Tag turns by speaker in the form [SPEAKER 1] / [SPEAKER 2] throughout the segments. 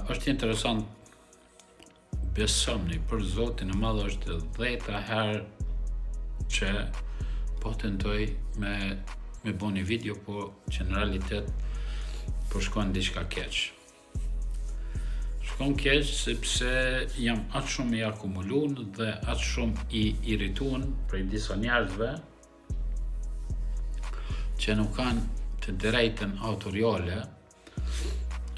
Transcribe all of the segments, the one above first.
[SPEAKER 1] Është interesant, besomni, për Zotin e Madh është 10 herë që po tentoj me bo një video, po që në realitet po shkon diçka keq. Shkon keq sepse jam atë shumë i akumuluar dhe atë shumë i irrituar prej disa njerëzve që nuk kanë të drejtën autoriale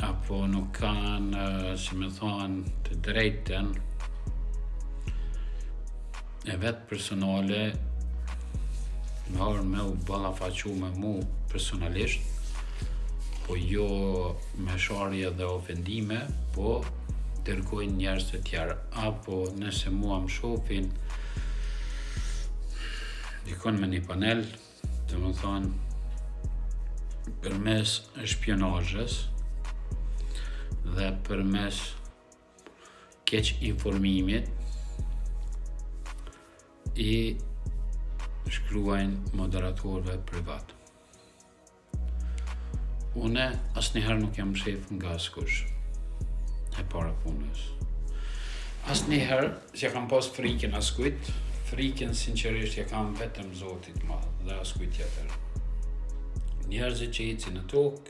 [SPEAKER 1] apo nuk kanë, si me thonë, të drejtën e vetë personale me u ballafaqu me mu personalisht, po jo me sharje dhe ofendime, po dërgojnë njerëz të tjerë, apo nëse mua më shohin dikon me një panel, dhe më thonë, përmes shpionazhes dhe përmes keq informimit i shkruajnë moderatorëve privat. Une asnjëherë nuk jam shef nga askush e para punës. Asnjëherë që kam pas frikën askujt, frikën sinqerisht që kam vetëm Zotit Madh dhe askujt tjetër. Njerëzit që ecin në tokë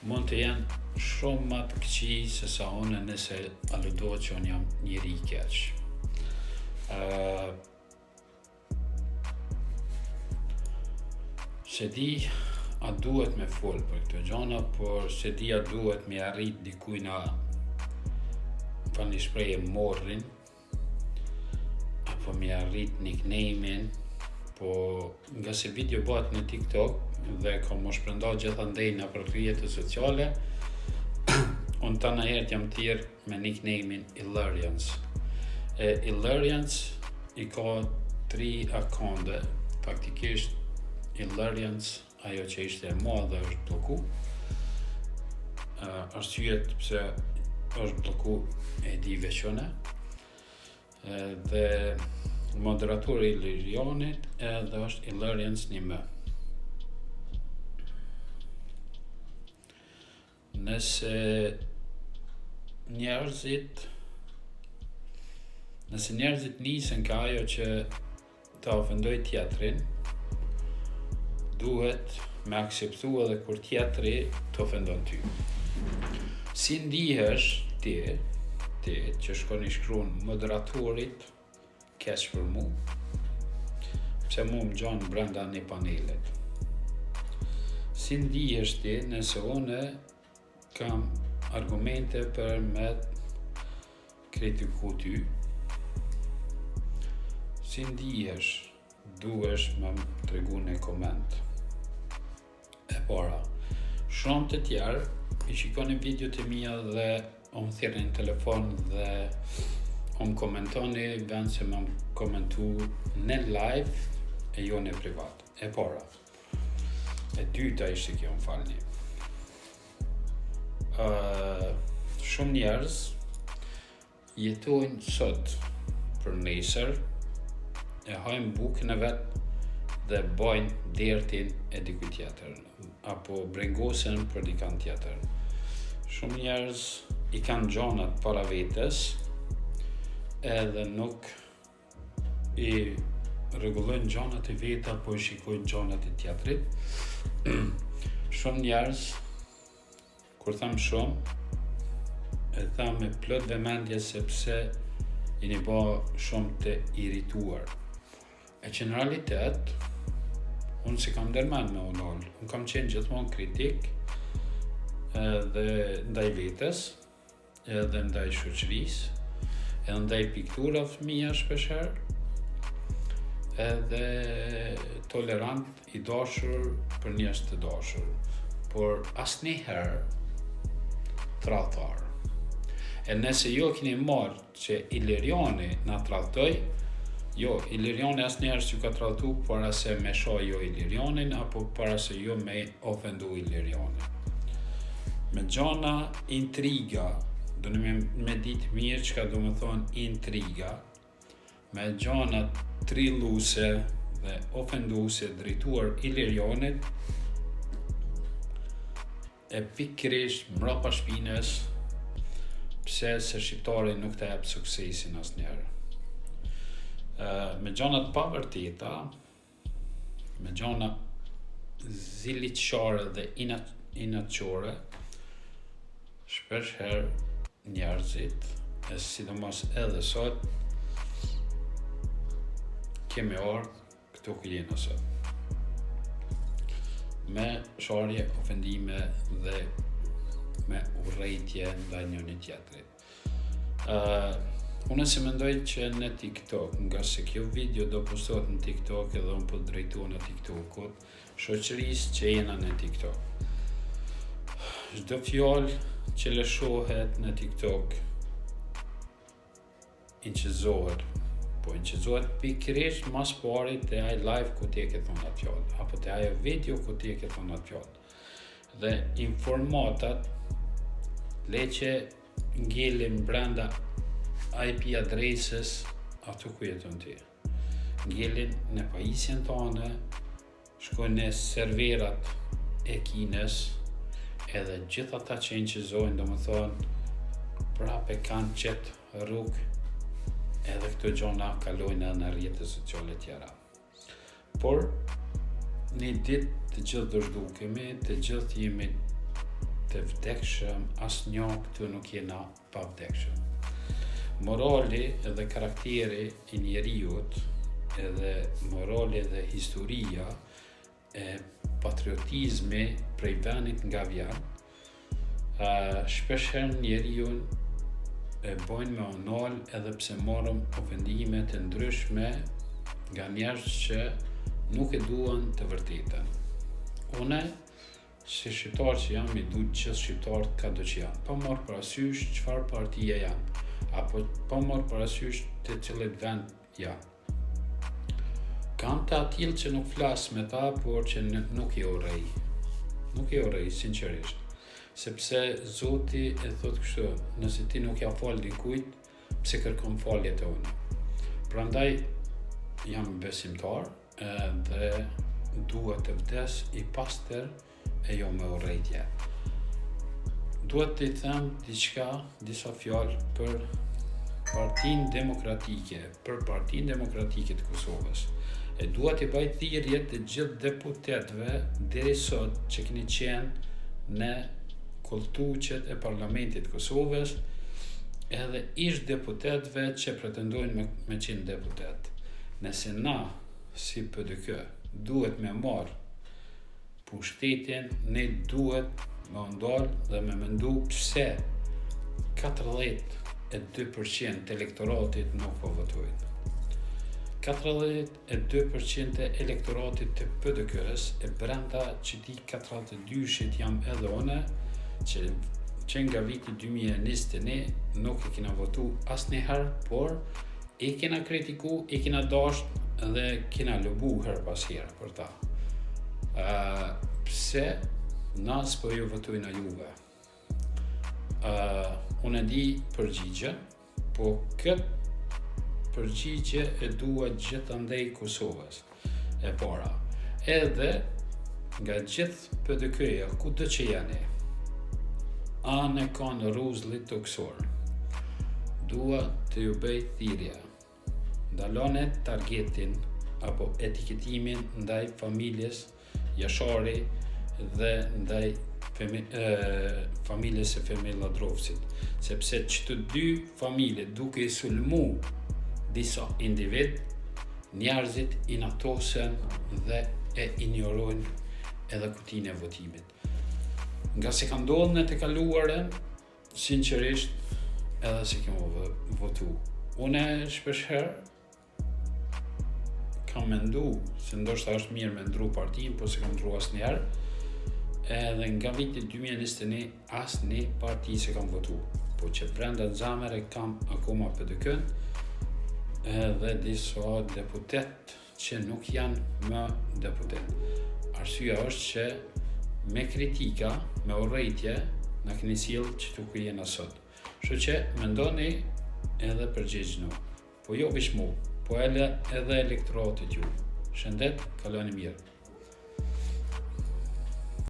[SPEAKER 1] mund të jenë shumë më të këqij se sa unë nëse aludohet që unë jam njeri i keq. Se di a duhet me fol për këto gjona, por se di a duhet me arrit dikujna falni shprehje morrin, apo me arrit nickname-in, po nga se video bëhet në TikTok dhe ka më shprenda gjithandej në për rrjetet sociale, unë tana herët jam thirr me nickname-in Ilarians. Ilarians i ka 3 akonde, faktikisht Ilarians, ajo që ishte e madhe është bloku. Arsyet pse është bloku e di veçone. Dhe moderatori i Ilarianit edhe është Ilarians 1M. Nëse njerëzit nisen ka ajo që ta ofendoj tjetrin, duhet me akseptu edhe kur tjetri të ofendon ty. Si ndihesh ti që shkon i shkruan moderatorit keq për mu, pse mu më gjon brenda një panelit. Si ndihesh ti nëse une kam argumente për me kritiku ty? Si ndihesh, duhesh me më tregu në koment. E para, shumë të tjerë i shikoni video të mia dhe o më thirrni në telefon dhe o më komentoni vend se më komentu në live e jo në privat. E para. E dyta ishte kjo, më falni. Shumë njerëz jetojnë sot për nesër, e hajnë bukën e vet dhe bajnë dertin e dikujt tjetër, apo brengosen për dikant tjetër. Shumë njerëz i kanë gjonat para vetes edhe nuk i rregullojnë gjonat e veta, po i shikojnë gjonat e tjetrit. Shumë njerëz, kur tham shumë, e tham me plot vëmendje sepse jeni bë shumë të irrituar. E që në realitet, unë si kam dërmen me unë kam qenë gjithmonë kritik edhe ndaj vetes, edhe ndaj shoqërisë, edhe ndaj piktura fëmija shpesher, edhe tolerant i dashur për njerëz të dashur, por asnjëherë tradhtar. E nëse jo keni marrë që Ilariani na tradhtoi, jo, Ilariani asnjëherë s'ju ka tradhtu para se me shoh jo Ilarianin apo para se jo me ofendu Ilarianin. Me gjana intriga, do në me ditë mirë çka do më thonë intriga, me gjana trilluse dhe ofenduese drejtuar Ilarianit, e pikërisht mbrapa shpinës, pse se shqiptari nuk të jep suksesin asnjëherë. Me gjona të pavërteta, me gjona ziliqare dhe inatçore, shpesh herë njerëzit, e sidomos edhe sot, kemi ardhur këtu ku jemi sot. Me sharje, ofendime dhe me urrejtje ndaj njëri tjetrit. Unë si mendoj që në TikTok, nga se kjo video do postohet në TikTok edhe unë po drejtu në TikTokut, shoqërisë që jena në TikTok. Çdo fjalë që lëshohet në TikTok inqizohet, po inqizohet pikërisht mas pari te ai live ku ti e ke thonë atë fjalë, apo te ajo video ku ti e ke thonë atë fjalë. Dhe informatat leqe ngjelin brenda IP adresës aty ku jeton ti. Ngjelin në pajisjen tonë, shkojnë në serverat e Kinës, edhe gjithë ata që inqizojnë, domethënë prapë kanë qetë rrugë, edhe këto gjona kalojnë edhe në rrjetet sociale tjera. Por një ditë të gjithë do zhdukemi, të gjithë jemi të vdekshëm, asnjë këtu nuk jena pa vdekshëm. Morali edhe karakteri i njeriut, edhe morali dhe historia e patriotizmi prej venit nga vjen, shpeshherë njeriun e bojnë me onol edhe pse morëm ofendime të ndryshme nga njerëz që nuk e duan të vërtetën. Une, si shqiptar që jam, i du gjithë shqiptarët ka do që janë, pa marrë parasysh çfarë partie janë, apo pa marrë parasysh të cilët vend janë. Kam të atill që nuk flas me ta, por që nuk i urrej. Nuk i urrej, sinqerisht. Sepse Zoti e thot kështu, nëse ti nuk ja fal dikujt, pse kërkon falje te unë. Prandaj jam besimtar dhe duhet të vdes i pastër e jo me urrejtje. Duhet të them disa fjalë për Partinë Demokratike, të Kosovës. E duhet të bëj thirrje të gjithë deputetëve deri sot që keni qenë në koltuqet e Parlamentit të Kosovës, edhe ish deputetëve që pretendojnë me qenë deputet. Nëse na, si PDK, duhet me marrë pushtetin, ne duhet me ndalë dhe me mendu pse 42% të elektoratit nuk po votojnë. 42% të elektoratit të PDK-s e brenda qëti 42-shit jam edhe one që nga viti 2021 nuk e kena votu asnjëherë, por e kena kritiku, e kena dasht dhe kena lobu her pas herë për ta. Pse na s'po ju votojnë a juve? Unë e di përgjigje, po këtë përgjigje e dua gjithandej Kosovës e para. Edhe nga gjithë PDK-ja, kudo që janë, anë kanë ruzllit toksor. Dua të ju bëj thirrje. Ndalone targetin apo etiketimin ndaj familjes Jashari dhe ndaj familjes e Femir Ladrovcit, sepse çdo dy familje duke i sulmu disa individ, njerëzit inatosen dhe e injorojnë edhe kutinë e votimit. Nga se ka ndodhur në të kaluarën, sinqerisht edhe se kemi votu. Une shpeshherë kam mendu se ndoshta është mirë me ndru partinë, po se kam ndru asnjëherë. Edhe nga viti 2021 asnjë parti se kam votu, po që brenda zamër e kam akoma PDK-n, edhe disa deputet që nuk janë më deputet. Arsyeja është që me kritika, me urrejtje, na keni sjellë që ku jena sot. Kështu që mendoni edhe përgjigjni, po jo vetëm mu, po edhe elektoratit ju. Shëndet, kaloni mirë.